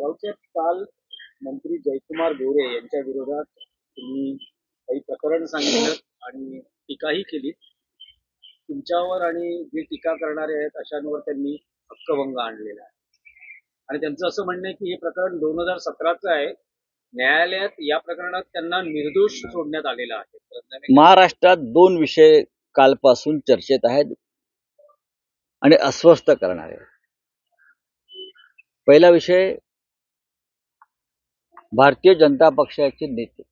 राऊतसाहेब, काल मंत्री जयकुमार गोरे यांच्या विरोधात तुम्ही काही प्रकरण सांगितलं आणि टीकाही केली. तुमच्यावर आणि जे टीका करणारे आहेत अशांवर त्यांनी हक्कभंग आणलेला आहे आणि त्यांचं असं म्हणणं आहे की हे प्रकरण 2017चं आहे. न्यायालयात या प्रकरणात त्यांना निर्दोष सोडण्यात आलेलं आहे. महाराष्ट्रात दोन विषय कालपासून चर्चेत आहेत आणि अस्वस्थ करणारे. पहिला विषय, भारतीय जनता पक्षाचे नेते,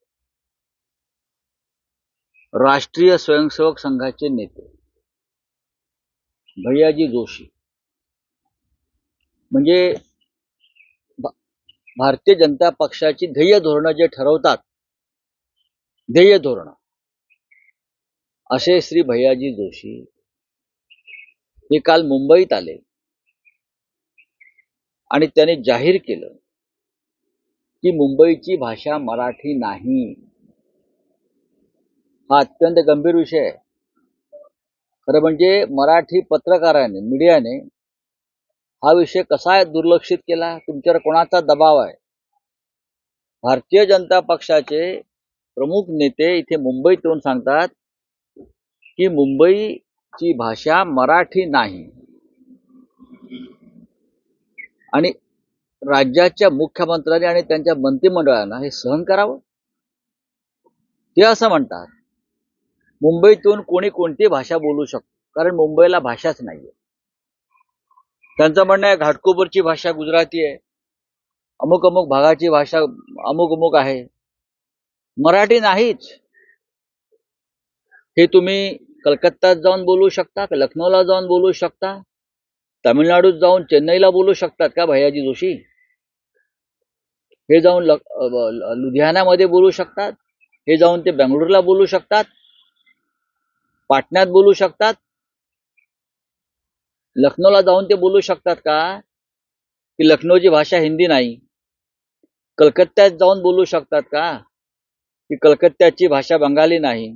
राष्ट्रीय स्वयंसेवक संघाचे नेते भैयाजी जोशी म्हणजे भारतीय जनता पक्षाची ध्येय धोरणं जे ठरवतात, ध्येय धोरण असे श्री भैयाजी जोशी हे काल मुंबईत आले आणि त्यांनी जाहीर केलं की मुंबईची भाषा मराठी नाही. हा अत्यंत गंभीर विषय आहे. खरं म्हणजे मराठी पत्रकारांनी, मीडियाने हा विषय कसा दुर्लक्षित केला? तुमच्यावर कोणाचा दबाव आहे? भारतीय जनता पक्षाचे प्रमुख नेते इथे मुंबईत येऊन सांगतात की मुंबईची भाषा मराठी नाही आणि राज्याच्या मुख्यमंत्र्यांनी आणि त्यांच्या मंत्रिमंडळानं हे सहन करावं. ते असं म्हणतात मुंबईतून कोणी कोणती भाषा बोलू शकतो, कारण मुंबईला भाषाच नाहीये. त्यांचं म्हणणं आहे घाटकोपरची भाषा गुजराती आहे, अमुक अमुक भागाची भाषा अमुक अमुक आहे, मराठी नाहीच. हे तुम्ही कलकत्त्यात जाऊन बोलू शकता, लखनौला जाऊन बोलू शकता, तामिळनाडूत जाऊन चेन्नईला बोलू शकतात का भैयाजी जोशी? हे जाऊन लुधियानामध्ये बोलू शकतात, हे जाऊन ते बेंगळुरूला बोलू शकतात, पाटण्यात बोलू शकतात, लखनौला जाऊन ते बोलू शकतात का की लखनौची भाषा हिंदी नाही? कलकत्त्यात जाऊन बोलू शकतात का की कलकत्त्याची भाषा बंगाली नाही?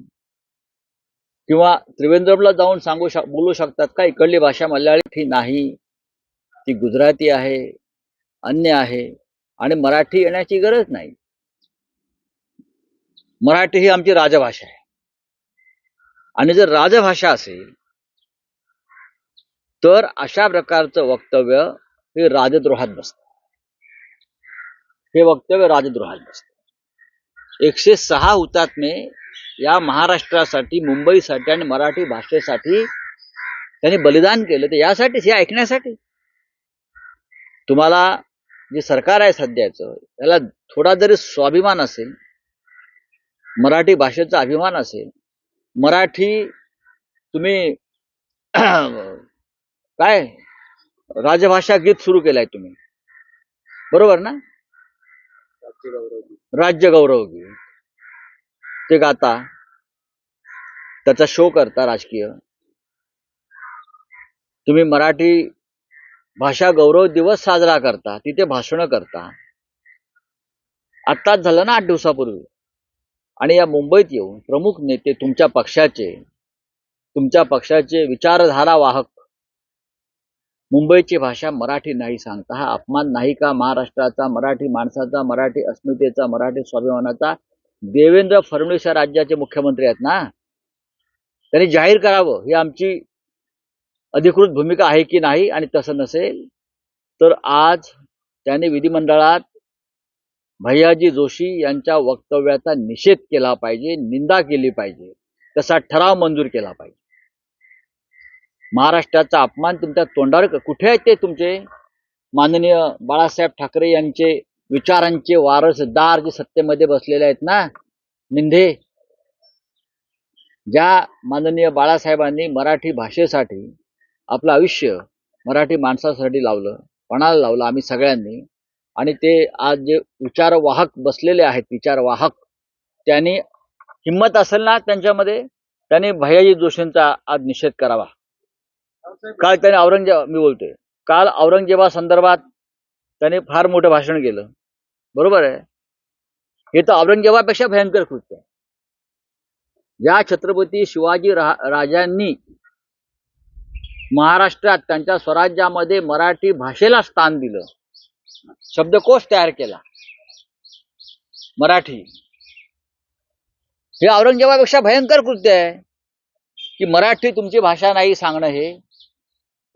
किंवा त्रिवेंद्रमला जाऊन बोलू शकतात का इकडली भाषा मल्याळी नाही, ती गुजराती आहे, अन्य आहे आणि मराठी येण्याची गरज नाही. मराठी ही आमची राजभाषा आहे आणि जर राजभाषा असेल तर अशा प्रकारचं वक्तव्य हे राजद्रोहात बसतं. हे वक्तव्य राजद्रोहात बसतं. 106 हुतात्मे या महाराष्ट्रासाठी, मुंबईसाठी आणि मराठी भाषेसाठी त्यांनी बलिदान केलं. ते यासाठीच, हे ऐकण्यासाठी. तुम्हाला जे सरकार आहे सध्याचं, त्याला थोडा जरी स्वाभिमान असेल, मराठी भाषेचा अभिमान असेल, मराठी तुम्ही काय राजभाषा गीत सुरू केलंय तुम्ही, बरोबर ना? राज्य गौरव गीत ते गाता, त्याचा शो करता राजकीय. तुम्ही मराठी भाषा गौरव दिवस साजरा करता, तिथे भाषणं करता. आत्ताच झालं ना 8 दिवसापूर्वी. आणि या मुंबईत येऊन प्रमुख नेते तुमच्या पक्षाचे विचारधारा वाहक मुंबईची भाषा मराठी नाही सांगता. हा अपमान नाही का महाराष्ट्राचा, मराठी माणसाचा, मराठी अस्मितेचा, मराठी स्वाभिमानाचा? देवेंद्र फडणवीस या राज्याचे मुख्यमंत्री आहेत ना, त्यांनी जाहीर करावं ही आमची अधिकृत भूमिका आहे की नाही. आणि तसं नसेल तर आज त्यांनी विधिमंडळात भैयाजी जोशी यांच्या वक्तव्याचा निषेध केला पाहिजे, निंदा केली पाहिजे, तसा ठराव मंजूर केला पाहिजे. महाराष्ट्राचा अपमान तुमच्या तोंडावर कुठे आहेत? ते तुमचे माननीय बाळासाहेब ठाकरे यांचे विचारांचे वारसदार जे सत्तेमध्ये बसलेले आहेत ना, निंदे. ज्या माननीय बाळासाहेबांनी मराठी भाषेसाठी आपलं आयुष्य मराठी माणसासाठी लावलं, पणाला लावलं आम्ही सगळ्यांनी, आणि ते आज जे विचारवाहक बसलेले आहेत, विचारवाहक, त्यांनी हिम्मत असेल ना त्यांच्यामध्ये, त्यांनी भैयाजी जोशींचा आज निषेध करावा. काल त्यांनी काल औरंगजेबासंदर्भात त्यांनी फार मोठं भाषण केलं, बरोबर आहे. हे तर औरंगजेबापेक्षा भयंकर कृत्य आहे. या छत्रपती शिवाजी राजांनी महाराष्ट्रात त्यांच्या स्वराज्यामध्ये मराठी भाषेला स्थान दिलं, शब्दकोश तयार केला मराठी. हे औरंगजेबापेक्षा भयंकर कृत्य आहे की मराठी तुमची भाषा नाही सांगणं. हे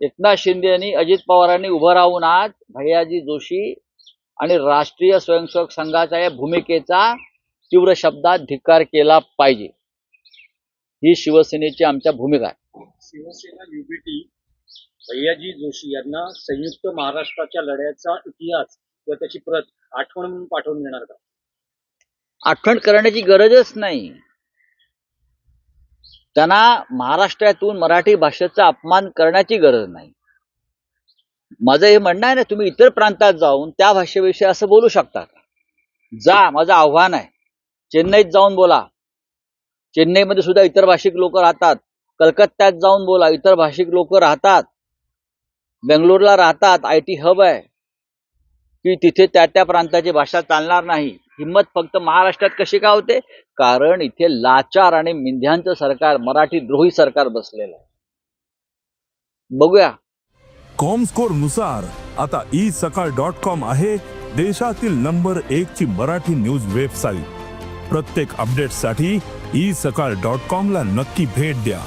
एकनाथ शिंदे यांनी अजित पवारांनी उभं राहून आज भैयाजी जोशी आणि राष्ट्रीय स्वयंसेवक संघाच्या या भूमिकेचा तीव्र शब्दात धिक्कार केला पाहिजे. ही शिवसेनेची आमच्या भूमिका आहे. शिवसेना युबीटी भैयाजी जोशी यांना संयुक्त महाराष्ट्राच्या लढ्याचा इतिहास किंवा त्याची प्रत आठवण म्हणून पाठवून देणार का? आठवण करण्याची गरजच नाही. त्यांना महाराष्ट्रातून मराठी भाषेचा अपमान करण्याची गरज नाही. माझं हे म्हणणं आहे ना, तुम्ही इतर प्रांतात जाऊन त्या भाषेविषयी असं बोलू शकता का? जा, माझं आव्हान आहे. चेन्नईत जाऊन बोला. चेन्नईमध्ये सुद्धा इतर भाषिक लोक राहतात. कलकत्त्यात जाऊन बोला, इतर भाषिक लोक राहतात. बेंगलोरला राहतात, IT हब आहे की तिथे त्या प्रांताची भाषा चालणार नाही. हिंमत फक्त महाराष्ट्रात कशी का होते? कारण इथे लाचार आणि मिंध्यांचं सरकार, मराठी द्रोही सरकार बसलेलं आहे. बघूया. कॉमस्कोर नुसार आता isakal.com आहे देशातील नंबर 1 ची मराठी न्यूज वेबसाईट. प्रत्येक अपडेटसाठी isakal.com ला नक्की भेट द्या.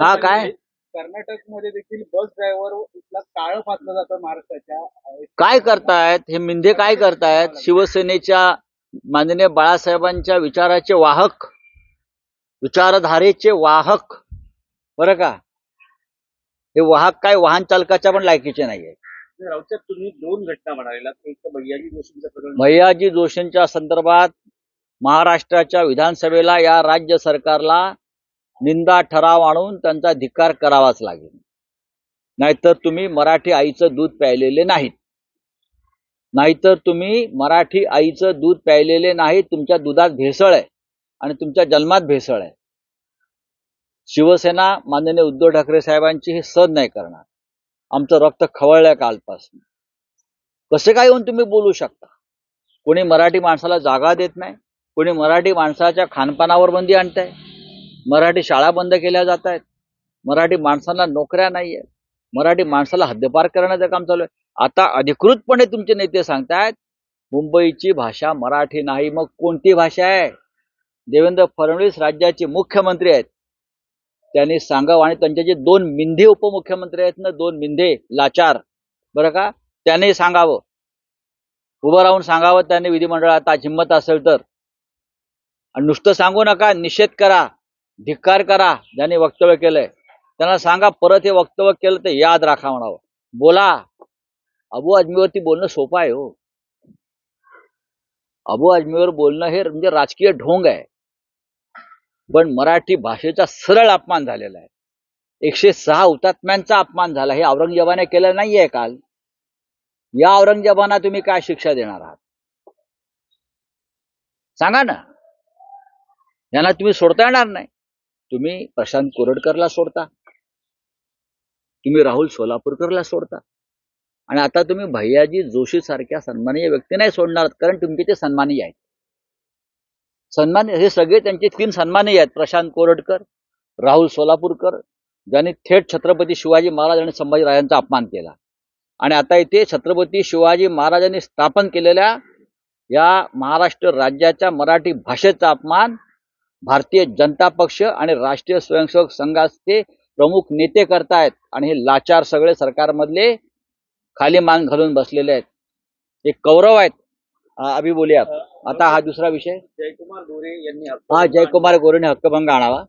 हा काय कर्नाटकमध्ये देखील बस ड्रायव्हर इथला काळं फासलं जातं महाराष्ट्राच्या. काय करतायत हे मिंधे? काय करतायत? शिवसेनेच्या माननीय बाळासाहेबांच्या विचाराचे वाहक, विचारधारेचे वाहक, बरं का. हे वाहक काय वाहन चालकाच्या पण लायकीचे नाहीये. राऊत तुम्ही दोन घटना म्हणालेलात, एक तर भैयाजी जोशींचं प्रकरण. भैयाजी जोशींच्या संदर्भात महाराष्ट्राच्या विधानसभेला या राज्य सरकारला निंदा ठराव आणून त्यांचा धिक्कार करावाच लागेल. नाहीतर तुम्ही मराठी आईचं दूध प्यायलेले नाहीत. नाहीतर तुम्ही मराठी आईचं दूध प्यायलेले नाहीत. तुमच्या दुधात भेसळ आहे आणि तुमच्या जन्मात भेसळ आहे. शिवसेना माननीय उद्धव ठाकरे साहेबांची हे सहन नाही करणार. आमचं रक्त खवळलंय कालपासून. कसे काय येऊन तुम्ही बोलू शकता? कोणी मराठी माणसाला जागा देत नाही. कोणी मराठी माणसाच्या खानपानावर बंदी आणताय. मराठी शाळा बंद केल्या जात आहेत. मराठी माणसांना नोकऱ्या नाही आहेत. मराठी माणसाला हद्दपार करण्याचं काम चालू आहे. आता अधिकृतपणे तुमचे नेते सांगतायत मुंबईची भाषा मराठी नाही. मग कोणती भाषा आहे? देवेंद्र फडणवीस राज्याचे मुख्यमंत्री आहेत. त्यांनी सांगावं. आणि त्यांचे जे 2 मिंधे उपमुख्यमंत्री आहेत ना, 2 मिंधे लाचार, बरं का, त्यांनी सांगावं. उभं राहून सांगावं त्यांनी विधिमंडळात आज हिंमत असेल तर. आणि नुसतं सांगू नका, निषेध करा, धिक्कार करा. ज्यांनी वक्तव्य केलंय त्यांना सांगा परत हे वक्तव्य केलं तर याद राखा म्हणावं. बोला. अबू आझमीवरती बोलणं सोपं आहे हो. अबू आझमीवर बोलणं हे म्हणजे राजकीय ढोंग आहे. पण मराठी भाषेचा सरळ अपमान झालेला आहे. 106 हुतात्म्यांचा अपमान झाला. हे औरंगजेबाने केलं नाहीये काल. या औरंगजेबांना तुम्ही काय शिक्षा देणार आहात? सांगा ना. यांना तुम्ही सोडता येणार नाही. तुम्ही प्रशांत कोरडकरला सोडता, तुम्ही राहुल सोलापूरकरला सोडता, आणि आता तुम्ही भैयाजी जोशी सारख्या सन्माननीय व्यक्ती नाही सोडणार. कारण तुमचे ते सन्मानीय आहेत. सन्माननीय हे सगळे त्यांचे 3 सन्मानीय आहेत. प्रशांत कोरडकर, राहुल सोलापूरकर, ज्यांनी थेट छत्रपती शिवाजी महाराज आणि संभाजीराजांचा अपमान केला. आणि आता इथे छत्रपती शिवाजी महाराजांनी स्थापन केलेल्या या महाराष्ट्र राज्याच्या मराठी भाषेचा अपमान भारतीय जनता पक्ष आणि राष्ट्रीय स्वयंसेवक संघाचे प्रमुख नेते करतायत. आणि हे लाचार सगळे सरकारमधले खाली मान घालून बसलेले आहेत. हे कौरव आहेत. अभि बोलिया. आता हा दुसरा विषय. जयकुमार गोरे यांनी हा, जयकुमार गोरेने हक्कभंग आणावा,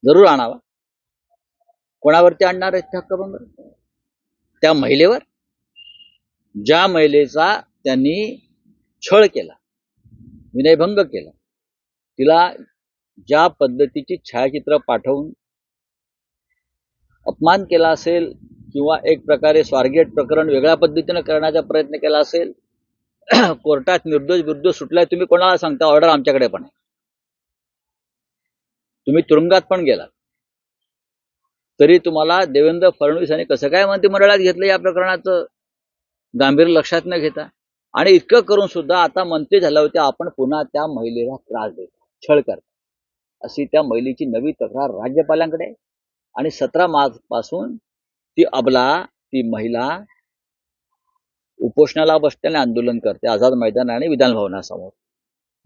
जरूर आणावा. कोणावरती आणणार आहेत ते हक्कभंग? त्या महिलेवर, ज्या महिलेचा त्यांनी छळ केला, विनयभंग केला, तिला ज्या पद्धतीची छायाचित्र पाठवून अपमान केला असेल किंवा एक प्रकारे स्वारगेट प्रकरण वेगळ्या पद्धतीने करण्याचा प्रयत्न केला असेल. कोर्टात निर्दोष विरुद्ध सुटलाय. तुम्ही कोणाला सांगता? ऑर्डर आमच्याकडे पण आहे. तुम्ही तुरुंगात पण गेलात तरी तुम्हाला देवेंद्र फडणवीस यांनी कसं काय मंत्रिमंडळात घेतलं या प्रकरणाचं गांभीर्य लक्षात न घेता. आणि इतकं करून सुद्धा आता मंत्री झाल्या होत्या आपण पुन्हा त्या महिलेला त्रास देतो, छळ करतो, अशी त्या महिलेची नवी तक्रार राज्यपालांकडे. आणि 17 मार्च पासून ती अबला, ती महिला उपोषणाला बसते आणि आंदोलन करते आझाद मैदान आणि विधान भवनासमोर.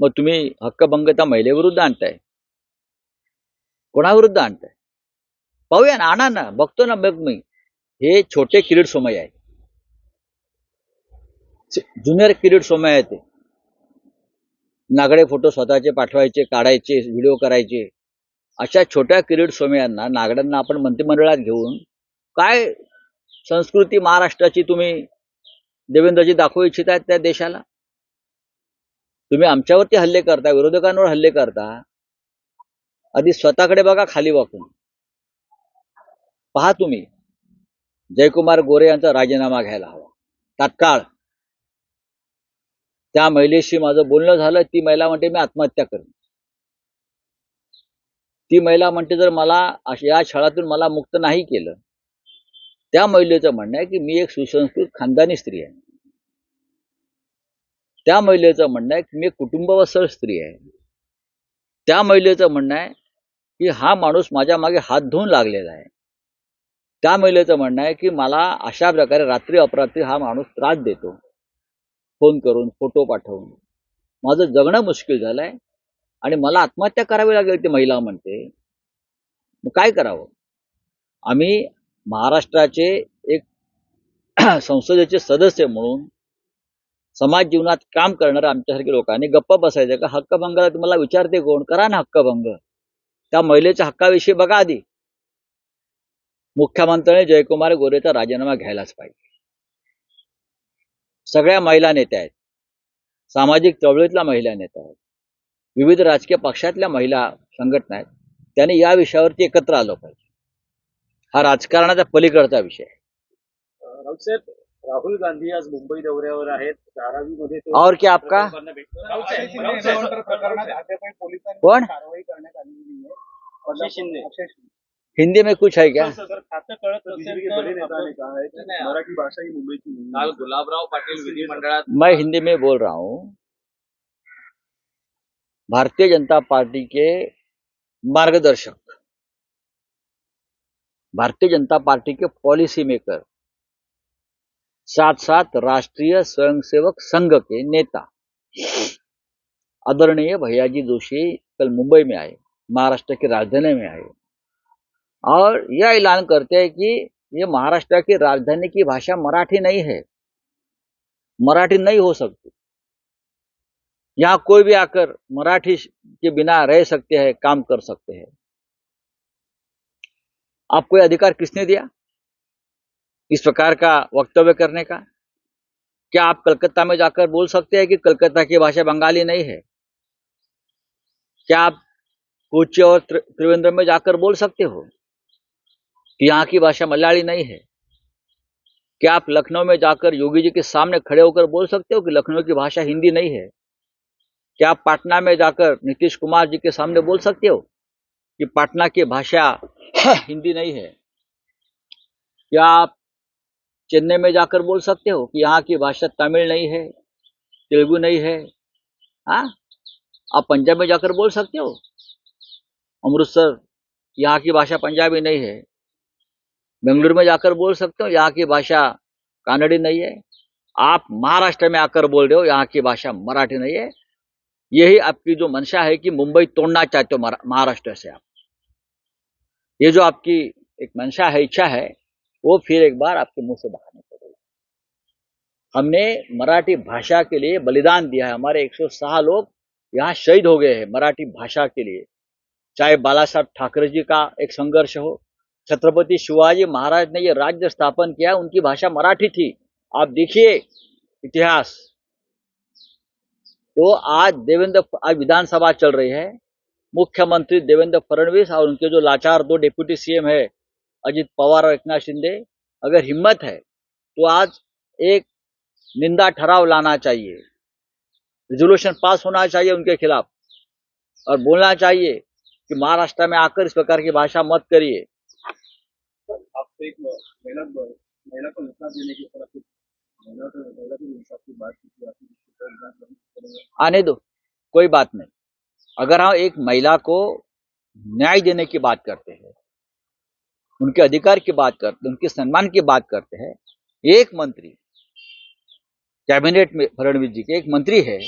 मग तुम्ही हक्कभंग त्या महिलेविरुद्ध आणताय, कोणाविरुद्ध आणताय? पाहूया ना, आणा ना, बघतो ना. बघ मी हे छोटे किरीट सोमय्या आहे, ज्युनियर किरीट सोमय्या आहे. ते नागडे फोटो स्वतःचे पाठवायचे, काढायचे, व्हिडिओ करायचे. अशा छोट्या किरीट सोमय्यांना, नागड्यांना आपण मंत्रिमंडळात घेऊन काय संस्कृती महाराष्ट्राची तुम्ही देवेंद्रजी दाखवू इच्छितायत त्या देशाला? तुम्ही आमच्यावरती हल्ले करता, विरोधकांवर हल्ले करता. आधी स्वतःकडे बघा, खाली वाकून पहा. तुम्ही जयकुमार गोरे यांचा राजीनामा घ्यायला हवा तात्काळ. त्या महिलेशी माझं बोलणं झालं. ती महिला म्हणते मी आत्महत्या करेन. ती महिला म्हणते जर मला या छळातून मला मुक्त नाही केलं. त्या महिलेचं म्हणणं आहे की मी एक सुसंस्कृत खानदानी स्त्री आहे. त्या महिलेचं म्हणणं आहे की मी एक कुटुंबवत्सल स्त्री आहे. त्या महिलेचं म्हणणं आहे की हा माणूस माझ्या मागे हात धुवून लागलेला आहे. त्या महिलेचं म्हणणं आहे की मला अशा प्रकारे रात्री अपरात्री हा माणूस त्रास देतो, फोन करून, फोटो पाठवून. माझं जगणं मुश्किल झालंय आणि मला आत्महत्या करावी लागेल, ती महिला म्हणते. मग काय करावं? आम्ही महाराष्ट्राचे एक संसदेचे सदस्य म्हणून समाज जीवनात काम करणाऱ्या आमच्यासारख्या लोकांनी गप्प बसायचं का? हक्कभंगाला तुम्हाला विचारते कोण? करा ना हक्कभंग. त्या महिलेच्या हक्काविषयी बघा आधी. मुख्यमंत्र्यांनी जयकुमार गोरेचा राजीनामा घ्यायलाच पाहिजे. सगळ्या महिला नेत्या आहेत, सामाजिक चळवळीतल्या महिला नेत्या आहेत, विविध राजकीय पक्षातल्या महिला संघटना आहेत. त्यांनी या विषयावरती एकत्र आलं पाहिजे. हा राजकारणाच्या पलीकडचा विषय आहे. राऊत साहेब, राहुल गांधी आज मुंबई दौऱ्यावर आहेत. धारावीमध्ये और क्या आपका कोण? कारवाई करण्यात आलेली आहे. अक्षय शिंदे. हिंदी में कुछ है क्या? मराठी भाषा ही मुंबईची. काल गुलाबराव पाटील विधिमंडळात. मैं हिंदी में बोल रहा हूँ. भारतीय जनता पार्टी के मार्गदर्शक, भारतीय जनता पार्टी के पॉलिसी मेकर, साथ साथ राष्ट्रीय स्वयंसेवक संघ के नेता आदरणीय भैयाजी जोशी कल मुंबई में आए, महाराष्ट्र की राजधानी में आए और यह ऐलान करते हैं कि ये महाराष्ट्र की राजधानी की भाषा मराठी नहीं है, मराठी नहीं हो सकती. यहाँ कोई भी आकर मराठी के बिना रह सकते हैं, काम कर सकते हैं. आपको यह अधिकार किसने दिया इस प्रकार का वक्तव्य करने का? क्या आप कलकत्ता में जाकर बोल सकते हैं कि कलकत्ता की भाषा बंगाली नहीं है? क्या आप कोच्चि और त्रिवेंद्रम में जाकर बोल सकते हो कि यहाँ की भाषा मलयाली नहीं है? क्या आप लखनऊ में जाकर योगी जी के सामने खड़े होकर बोल सकते हो कि लखनऊ की भाषा हिंदी नहीं है? क्या आप पटना में जाकर नीतीश कुमार जी के सामने बोल सकते हो कि पटना की भाषा हिंदी नहीं है? क्या आप चेन्नई में जाकर बोल सकते हो कि यहाँ की भाषा तमिल नहीं है, तेलुगु नहीं है? हाँ, आप पंजाब में जाकर बोल सकते हो, अमृतसर यहाँ की भाषा पंजाबी नहीं है. बेंगलुरु में जाकर बोल सकते हो यहाँ की भाषा कानड़ी नहीं है. आप महाराष्ट्र में आकर बोल रहे हो यहाँ की भाषा मराठी नहीं है. यही आपकी जो मंशा है कि मुंबई तोड़ना चाहते हो महाराष्ट्र से आप. ये जो आपकी एक मंशा है, इच्छा है, वो फिर एक बार आपके मुंह से बाहर निकलेगा. हमने मराठी भाषा के लिए बलिदान दिया है. हमारे 106 लोग यहाँ शहीद हो गए हैं मराठी भाषा के लिए. चाहे बाला साहब ठाकरे जी का एक संघर्ष हो, छत्रपति शिवाजी महाराज ने ये राज्य स्थापन किया, उनकी भाषा मराठी थी. आप देखिए इतिहास. तो आज विधानसभा चल रही है. मुख्यमंत्री देवेंद्र फडणवीस और उनके जो लाचार 2 डिप्यूटी सीएम है अजित पवार और एकनाथ शिंदे, अगर हिम्मत है तो आज एक निंदा ठराव लाना चाहिए, रेजोल्यूशन पास होना चाहिए उनके खिलाफ और बोलना चाहिए कि महाराष्ट्र में आकर इस प्रकार की भाषा मत करिए. आपको एक महिला को इंसाफ देने की तरफ महिला को इंसाफ की बात की. आने दो, कोई बात नहीं. अगर हम एक महिला को न्याय देने की बात करते हैं उनके अधिकार की बात करते हैं, उनके सम्मान की बात करते हैं। एक मंत्री कैबिनेट में फडणवीस जी के एक मंत्री है,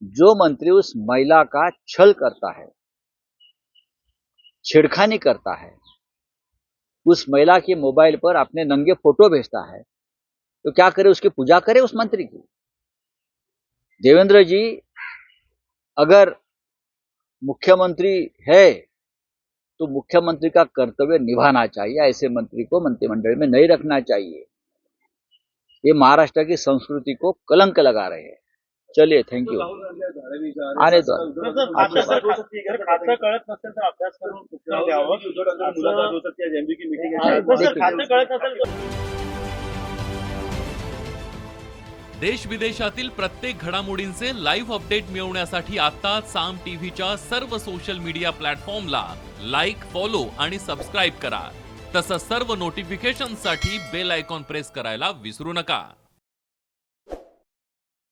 जो मंत्री उस महिला का छल करता है, छेड़खानी करता है, उस महिला के मोबाइल पर अपने नंगे फोटो भेजता है, तो क्या करे? उसकी पूजा करे उस मंत्री की। देवेंद्र जी अगर मुख्यमंत्री है तो मुख्यमंत्री का कर्तव्य निभाना चाहिए, ऐसे मंत्री को मंत्रिमंडल में नहीं रखना चाहिए। ये महाराष्ट्र की संस्कृति को कलंक लगा रहे हैं। चलिए, थैंक यू। आने दो। खातं कळत नसेल तर अभ्यास करून उत्तर द्यावं. जर खातं कळत नसेल तर देश विदेशातील प्रत्येक घडामोडींचे लाईव्ह अपडेट मिळवण्यासाठी आता साम टीव्हीच्या सर्व सोशल मीडिया प्लॅटफॉर्मला लाईक, फॉलो आणि सबस्क्राईब करा. तसंच सर्व नोटिफिकेशनसाठी बेल आयकॉन प्रेस करायला विसरू नका.